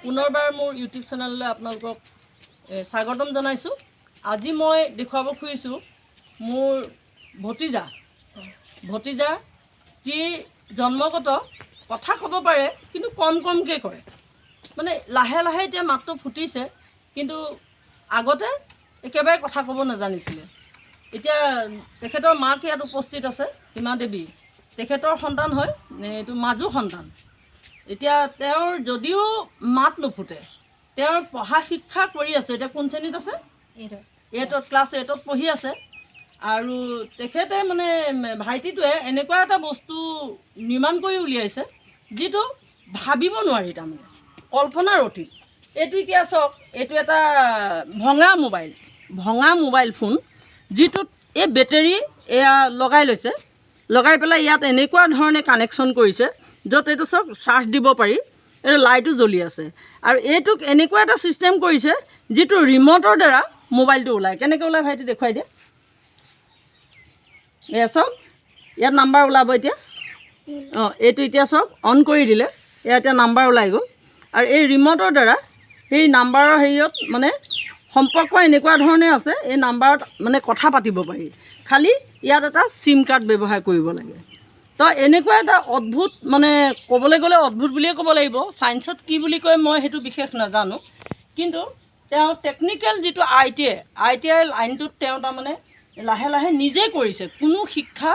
পুনৰবাৰ মোৰ ইউটিউব চেনেললৈ আপোনালোকক স্বাগতম জনাইছোঁ। আজি মই দেখুৱাব খুজিছোঁ মোৰ ভতিজা যি জন্মগত কথা ক'ব পাৰে কিন্তু কমকৈ কয়, মানে লাহে লাহে এতিয়া মাতটো ফুটিছে, কিন্তু আগতে একেবাৰে কথা ক'ব নাজানিছিলে। এতিয়া তেখেতৰ মাক ইয়াত উপস্থিত আছে, সীমা দেৱী, তেখেতৰ সন্তান হয়, এইটো মাজু সন্তান। এতিয়া তেওঁৰ যদিও মাত নুফুটে, তেওঁৰ পঢ়া শিক্ষা কৰি আছে। এতিয়া কোন শ্ৰেণীত আছে? 8ত, ক্লাছ 8ত পঢ়ি আছে। আৰু তেখেতে মানে ভাইটিটোৱে এনেকুৱা এটা বস্তু নিৰ্মাণ কৰি উলিয়াইছে যিটো ভাবিব নোৱাৰি, তাৰমানে কল্পনাৰ অতীত। এইটো এতিয়া চাওক, এইটো এটা ভঙা মোবাইল ফোন, যিটোত এই বেটেৰী এয়া লগাই পেলাই ইয়াত এনেকুৱা ধৰণে কানেকশ্যন কৰিছে য'ত এইটো চাওক চাৰ্জ দিব পাৰি, এইটো লাইটো জ্বলি আছে। আৰু এইটোক এনেকুৱা এটা ছিষ্টেম কৰিছে যিটো ৰিম'টৰ দ্বাৰা মোবাইলটো ওলায়। কেনেকৈ ওলায় ভাইটি দেখুৱাই দিয়ে। এয়া চাওক, ইয়াত নাম্বাৰ ওলাব এতিয়া। এইটো এতিয়া চাওক, অন কৰি দিলে এয়া এতিয়া নাম্বাৰ ওলাই গ'ল। আৰু এই ৰিম'টৰ দ্বাৰা সেই নাম্বাৰৰ হেৰিয়ত মানে সম্পৰ্ক এনেকুৱা ধৰণে আছে, এই নাম্বাৰত মানে কথা পাতিব পাৰি। খালি ইয়াত এটা চিম কাৰ্ড ব্যৱহাৰ কৰিব লাগে। তো এনেকুৱা এটা অদ্ভুত, মানে ক'বলৈ গ'লে অদ্ভুত বুলিয়ে ক'ব লাগিব। ছায়েন্সত কি বুলি কয় মই সেইটো বিশেষ নাজানো, কিন্তু তেওঁ টেকনিকেল যিটো আই টি আই লাইনটোত তেওঁ তাৰমানে লাহে লাহে নিজেই কৰিছে। কোনো শিক্ষা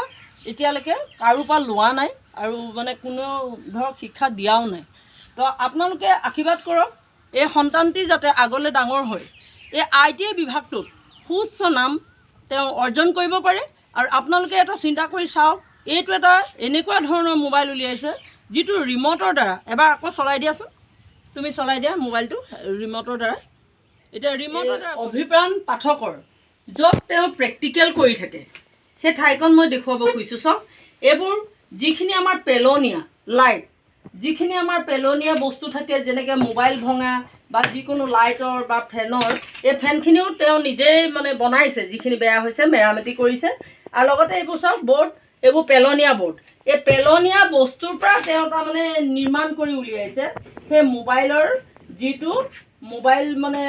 এতিয়ালৈকে কাৰোৰ পৰা লোৱা নাই, আৰু মানে কোনো ধৰক শিক্ষা দিয়াও নাই। তো আপোনালোকে আশীৰ্বাদ কৰক, এই সন্তানটি যাতে আগলৈ ডাঙৰ হয় এই আই টি বিভাগটোত সুউচ্চ নাম তেওঁ অৰ্জন কৰিব পাৰে। আৰু আপোনালোকে এটা চিন্তা কৰি চাওক, এইটো এটা এনেকুৱা ধৰণৰ মোবাইল উলিয়াইছে যিটো ৰিম'টৰ দ্বাৰা, এবাৰ আকৌ চলাই দিয়াচোন, তুমি চলাই দিয়া মোবাইলটো ৰিম'টৰ দ্বাৰা। এতিয়া ৰিম'টৰ দ্বাৰা অভিপ্ৰাণ পাঠকৰ য'ত তেওঁ প্ৰেক্টিকেল কৰি থাকে সেই ঠাইকণ মই দেখুৱাব খুজিছোঁ। চাওক, এইবোৰ যিখিনি আমাৰ পেলনীয়া লাইট, যিখিনি আমাৰ পেলনীয়া বস্তু থাকে, যেনেকৈ মোবাইল ভঙা বা যিকোনো লাইটৰ বা ফেনৰ, এই ফেনখিনিও তেওঁ নিজেই মানে বনাইছে, যিখিনি বেয়া হৈছে মেৰামতি কৰিছে। আৰু লগতে এইবোৰ চাওক বৰ্ড, এইবোৰ পেলনীয়া বৰ্ড, এই পেলনীয়া বস্তুৰ পৰা তেওঁ তাৰমানে নিৰ্মাণ কৰি উলিয়াইছে সেই মোবাইলৰ যিটো মোবাইল মানে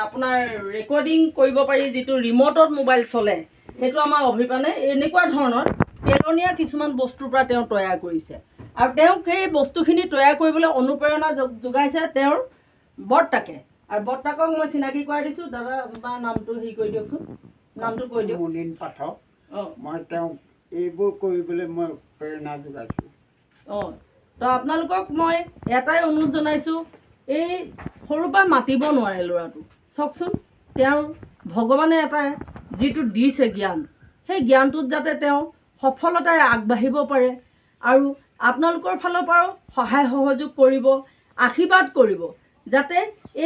আপোনাৰ ৰেকৰ্ডিং কৰিব পাৰি, যিটো ৰিম'টত মোবাইল চলে, সেইটো আমাৰ অভিপ্ৰাণে এনেকুৱা ধৰণৰ পেলনীয়া কিছুমান বস্তুৰ পৰা তেওঁ তৈয়াৰ কৰিছে। আৰু তেওঁক সেই বস্তুখিনি তৈয়াৰ কৰিবলৈ অনুপ্ৰেৰণা যোগাইছে তেওঁৰ বৰ্তাকে। আৰু বৰ্তাকক মই চিনাকি কৰাই দিছোঁ। দাদা, তাৰ নামটো হেৰি কৰি দিয়কচোন, নামটো কৈ দিয়ক। মুনীন পাঠক। মই তেওঁক এইবোৰ কৰিবলৈ মই প্ৰেৰণা যোগাইছোঁ। তো আপোনালোকক মই এটাই অনুৰোধ জনাইছোঁ, এই সৰুৰ পৰা মাতিব নোৱাৰে ল'ৰাটো, চাওকচোন, তেওঁৰ ভগৱানে এটা যিটো দিছে জ্ঞান, সেই জ্ঞানটোত যাতে তেওঁ সফলতাৰে আগবাঢ়িব পাৰে। আৰু আপোনালোকৰ ফালৰ পৰাও সহায় সহযোগ কৰিব, আশীৰ্বাদ কৰিব, যাতে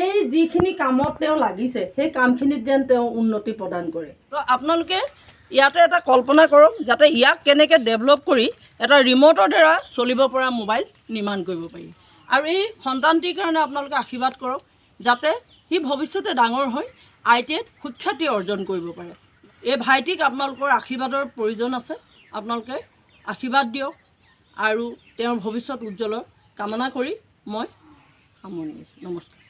এই যিখিনি কামত তেওঁ লাগিছে সেই কামখিনিত যেন তেওঁ উন্নতি প্ৰদান কৰে। তো আপোনালোকে ইয়াতে এটা কল্পনা কৰক, যাতে ইয়াক কেনেকৈ ডেভেলপ কৰি এটা ৰিম'টৰ দ্বাৰা চলিব পৰা মোবাইল নিৰ্মাণ কৰিব পাৰি। আৰু এই সন্তানটিৰ কাৰণে আপোনালোকে আশীৰ্বাদ কৰক, যাতে সি ভৱিষ্যতে ডাঙৰ হৈ আই টি আইত সুখ্যাতি অৰ্জন কৰিব পাৰে। এই ভাইটিক আপোনালোকৰ আশীৰ্বাদৰ প্ৰয়োজন আছে। আপোনালোকে আশীৰ্বাদ দিয়ক আৰু তেওঁৰ ভৱিষ্যত উজ্জ্বলৰ কামনা কৰি মই সামৰণি মাৰিছোঁ। নমস্কাৰ।